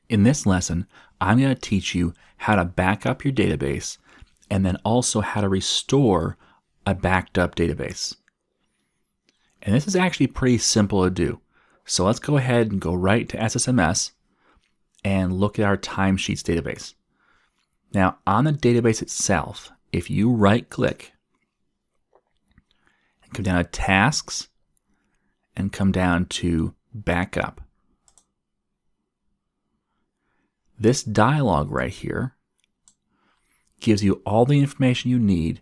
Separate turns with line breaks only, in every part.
In this lesson, I'm going to teach you how to back up your database and then also how to restore a backed up database. And this is actually pretty simple to do. So let's go ahead and go right to SSMS and look at our timesheets database. Now, on the database itself, if you right-click and come down to Tasks and come down to Backup, this dialog right here gives you all the information you need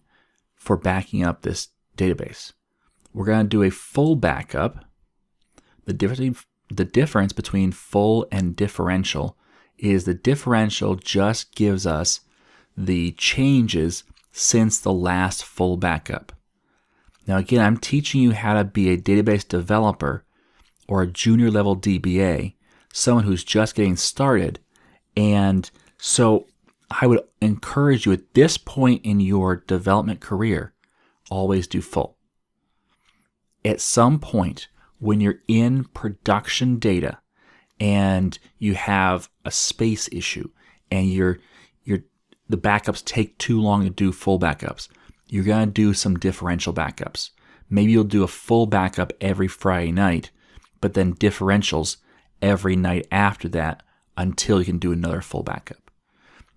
for backing up this database. We're going to do a full backup. The difference between full and differential is the differential just gives us the changes since the last full backup. Now again, I'm teaching you how to be a database developer or a junior level DBA, someone who's just getting started. And so I would encourage you at this point in your development career, always do full. At some point when you're in production data and you have a space issue and the backups take too long to do full backups, you're going to do some differential backups. Maybe you'll do a full backup every Friday night, but then differentials every night after that until you can do another full backup.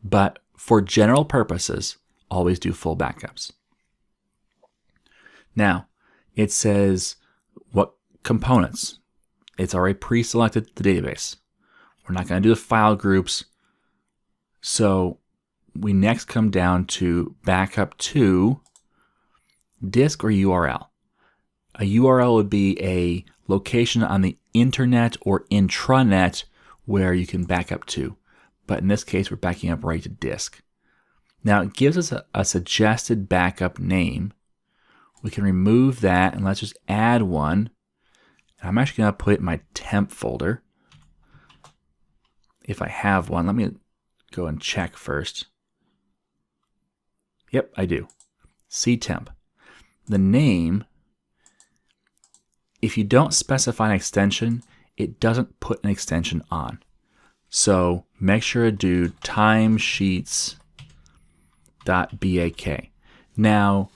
But for general purposes, always do full backups. Now, it says what components. It's already pre-selected the database. We're not going to do the file groups. So we next come down to backup to disk or URL. A URL would be a location on the internet or intranet where you can back up to. But in this case, we're backing up right to disk. Now it gives us a suggested backup name. We can remove that and let's just add one. I'm actually going to put it in my temp folder. If I have one, let me go and check first. Yep, I do. ctemp. The name, if you don't specify an extension, it doesn't put an extension on. So make sure to do timesheets.bak. Now,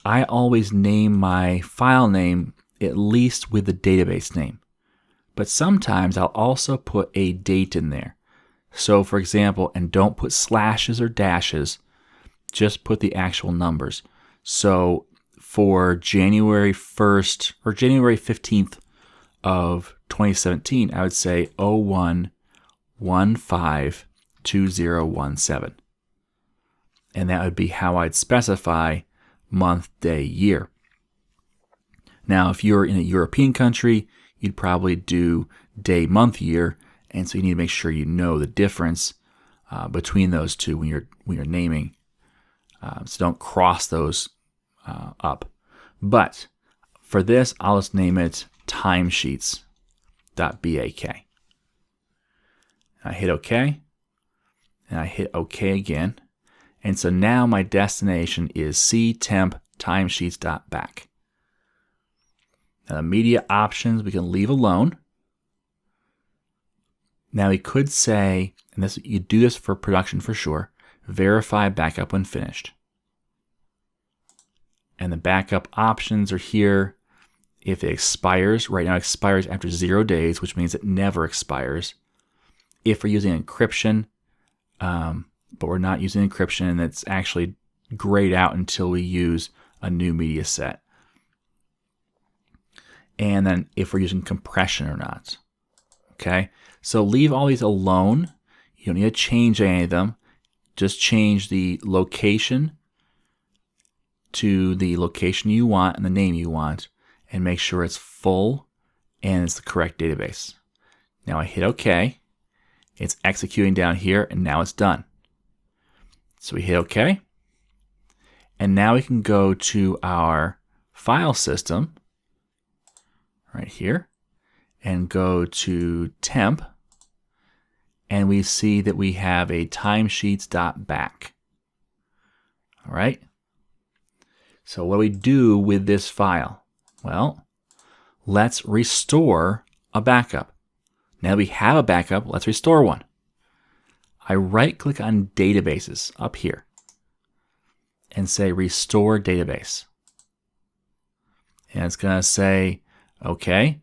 I always name my file name at least with the database name. But sometimes I'll also put a date in there. So for example, and don't put slashes or dashes, just put the actual numbers. So for January 1st or January 15th of 2017, I would say 01152017. And that would be how I'd specify month, day, year. Now, if you're in a European country, you'd probably do day, month, year, and so you need to make sure you know the difference between those two when you're naming. So don't cross those up. But for this, I'll just name it timesheets.bak. I hit OK, and I hit OK again. And so now my destination is ctemp timesheets.back. Now the media options we can leave alone. Now we could say, and this you do this for production for sure, verify backup when finished. And the backup options are here. If it expires, right now it expires after 0 days, which means it never expires. If we're using encryption, but we're not using encryption, and it's actually grayed out until we use a new media set. And then if we're using compression or not. Okay, so leave all these alone. You don't need to change any of them. Just change the location to the location you want and the name you want, and make sure it's full and it's the correct database. Now I hit OK. It's executing down here, and now it's done. So we hit OK. And now we can go to our file system right here and go to temp, and we see that we have a timesheets.back. All right. So what do we do with this file? Well, let's restore a backup. Now that we have a backup, let's restore one. I right click on databases up here and say restore database. And it's going to say, okay,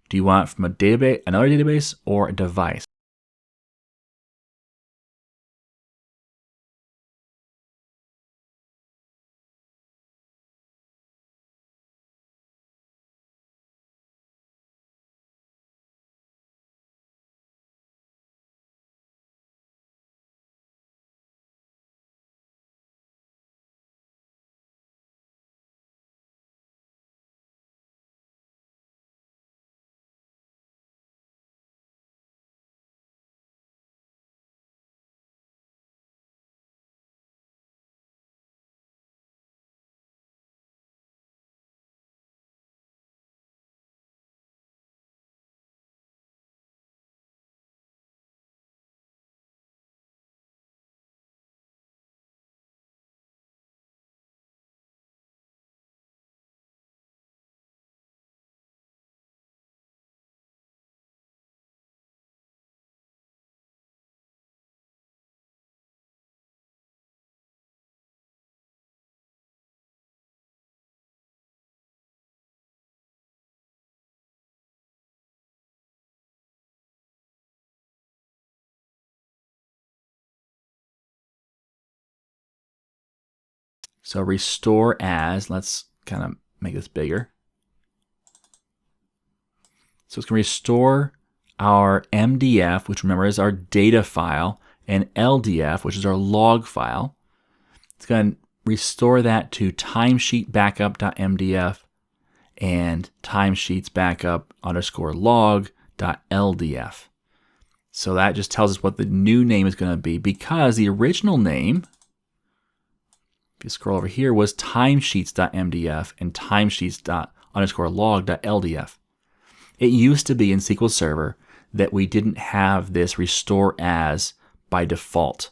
do you want it from a database, another database, or a device? So restore as, let's kind of make this bigger. So it's going to restore our MDF, which remember is our data file, and LDF, which is our log file. It's going to restore that to timesheetbackup.mdf and timesheetsbackup_log.ldf. So that just tells us what the new name is going to be, because the original name, if you scroll over here, was timesheets.mdf and timesheets_log.ldf. It used to be in SQL Server that we didn't have this restore as by default.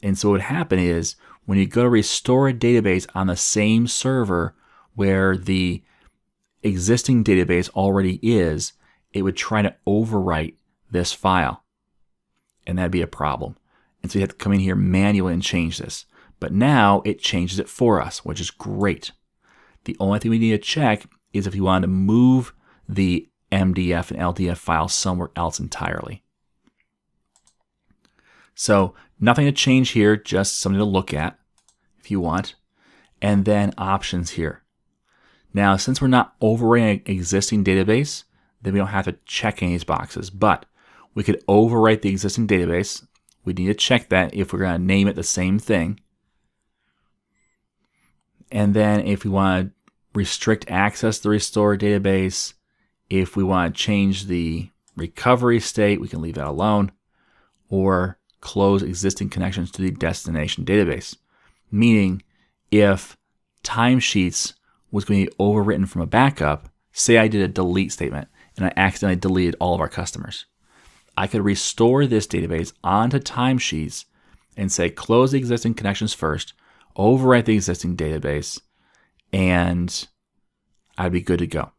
And so what would happen is when you go to restore a database on the same server where the existing database already is, it would try to overwrite this file. And that'd be a problem. And so you have to come in here manually and change this. But now it changes it for us, which is great. The only thing we need to check is if you want to move the MDF and LDF file somewhere else entirely. So nothing to change here, just something to look at if you want. And then options here. Now, since we're not overwriting an existing database, then we don't have to check any of these boxes. But we could overwrite the existing database. We need to check that if we're going to name it the same thing. And then if we want to restrict access to the restore database, if we want to change the recovery state, we can leave that alone, or close existing connections to the destination database. Meaning, if timesheets was going to be overwritten from a backup, say I did a delete statement and I accidentally deleted all of our customers, I could restore this database onto timesheets and say close the existing connections first, overwrite the existing database, and I'd be good to go.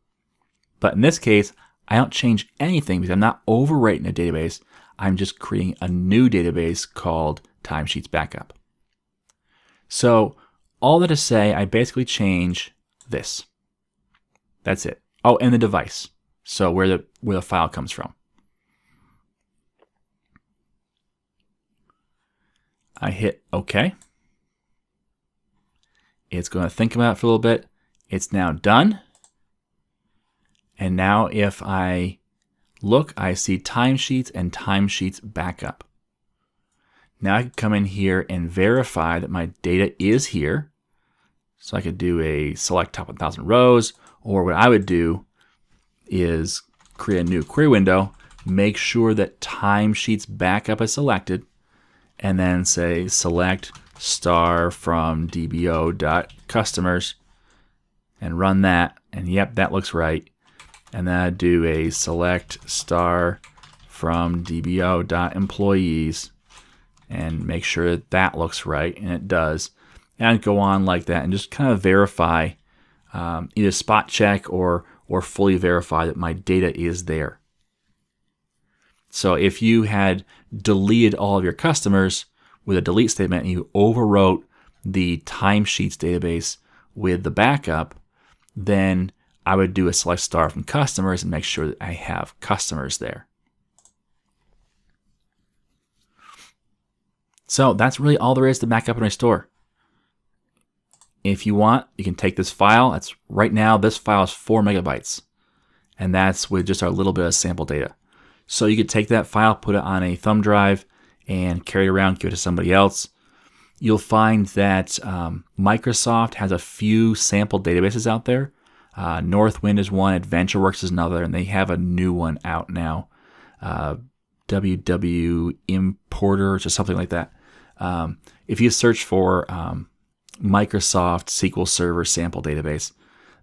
But in this case, I don't change anything because I'm not overwriting a database. I'm just creating a new database called Timesheets Backup. So all that to say, I basically change this. That's it. Oh, and the device. So where the file comes from. I hit OK. It's going to think about it for a little bit. It's now done. And now if I look, I see timesheets and timesheets backup. Now I can come in here and verify that my data is here. So I could do a select top 1,000 rows, or what I would do is create a new query window, make sure that timesheets backup is selected, and then say select star from dbo.customers and run that. And yep, that looks right. And then I'd do a select star from dbo.employees and make sure that that looks right, and it does. And I'd go on like that and just kind of verify, either spot check or fully verify that my data is there. So if you had deleted all of your customers with a delete statement and you overwrote the timesheets database with the backup, then I would do a select star from customers and make sure that I have customers there. So that's really all there is to backup and restore. If you want, you can take this file. That's right now, this file is 4 megabytes. And that's with just our little bit of sample data. So you could take that file, put it on a thumb drive, and carry it around, give it to somebody else. You'll find that Microsoft has a few sample databases out there. Northwind is one, AdventureWorks is another, and they have a new one out now. WW Importers or something like that. If you search for Microsoft SQL Server sample database,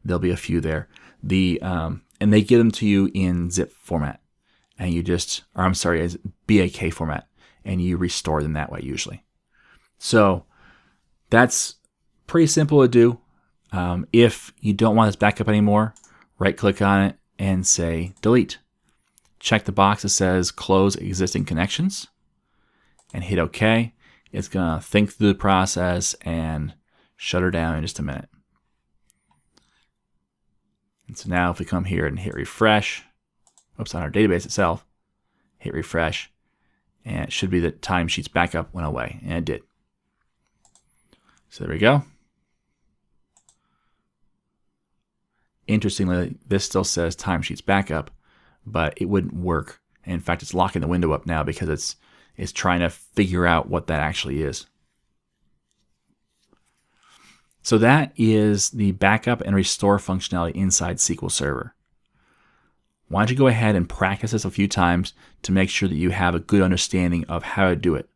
there'll be a few there. And they give them to you in zip format, and you just, or I'm sorry, as BAK format, and you restore them that way usually. So that's pretty simple to do. If you don't want this backup anymore, right click on it and say delete. Check the box that says close existing connections and hit OK. It's going to think through the process and shut her down in just a minute. And so now if we come here and hit refresh, oops, on our database itself, hit refresh, and it should be that timesheets backup went away, and it did. So there we go. Interestingly, this still says timesheets backup, but it wouldn't work. And in fact, it's locking the window up now because it's trying to figure out what that actually is. So that is the backup and restore functionality inside SQL Server. Why don't you go ahead and practice this a few times to make sure that you have a good understanding of how to do it.